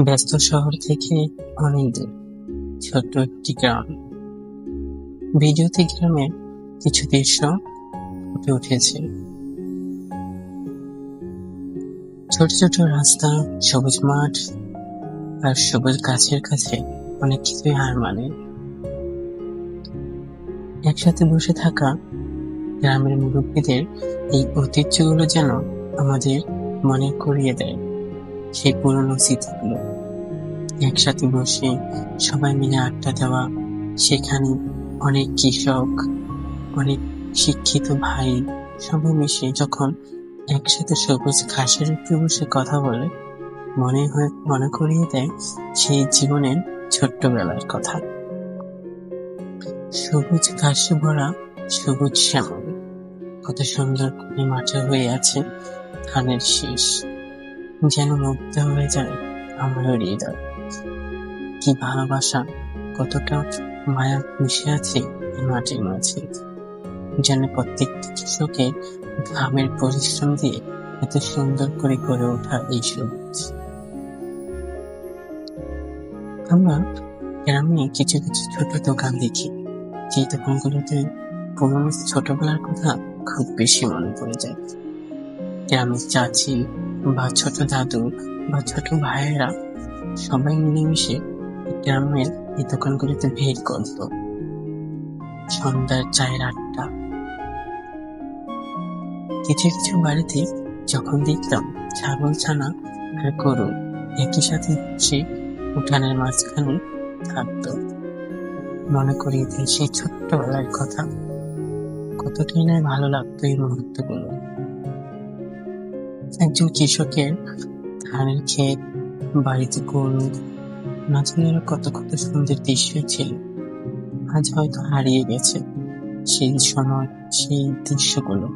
ব্যস্ত শহর থেকে অনেক দূর ছোট্ট একটি গ্রাম। ভিডিওতে গ্রামের কিছু দৃশ্য ফুটে উঠেছে। ছোট ছোট রাস্তা, সবুজ মাঠ আর সবুজ গাছের কাছে অনেক কিছুই হার মানে। একসাথে বসে থাকা গ্রামের মুরব্বীদের এই ঐতিহ্যগুলো যেন আমাদের মনে করিয়ে দেয় সেই পুরনো স্মৃতিগুলো। একসাথে বসে সবাই মিলে আড্ডা দেওয়া, সেখানে অনেক কৃষক, অনেক শিক্ষিত ভাই সবাই মিশে যখন একসাথে সবুজ ঘাসের উপরে বসে কথা বলে, মনে করিয়ে দেয় সেই জীবনের ছোট্টবেলার কথা। সবুজ ঘাসে ভরা সবুজ শ্যামল, কত সুন্দর করে মাঠে হয়ে আছে ধানের শীষ, যেন মুগ্ধ হয়ে যায় আমার হৃদয়। কি ভালোবাসা, কতটা মায়া মিশে আছে এই মাটির মাঝে, যেন প্রত্যেকটি কৃষকের ঘামের পরিশ্রম দিয়ে এত সুন্দর করে গড়ে ওঠা এই সবুজ। আমরা গ্রামে কিছু কিছু ছোট দোকান দেখি, যে দোকানগুলোতে পুরনো ছোটবেলার কথা খুব বেশি মনে পড়ে যায়। গ্রামের চাচি বা ছোট দাদু বা ছোট ভাইয়েরা সবাই মিলেমিশে গ্রামের এই দোকানগুলিতে ভিড় করত। সন্ধ্যার চায়ের আড্ডা। কিছু কিছু বাড়িতে যখন দেখতাম ছাগল, ছানা আর গরু একই সাথে বসে উঠানের মাঝখানে থাকতো, মনে করিয়ে দিই সেই ছোট্টবেলার কথা। কতটাই না ভালো লাগতো এই মুহূর্তগুলো। একজন কৃষকের ধানের ক্ষেত, বাড়িতে গরু, মাঝে কত কত সুন্দর দৃশ্য ছিল, আজ হয়তো হারিয়ে গেছে সেই সময়, সেই দৃশ্যগুলো।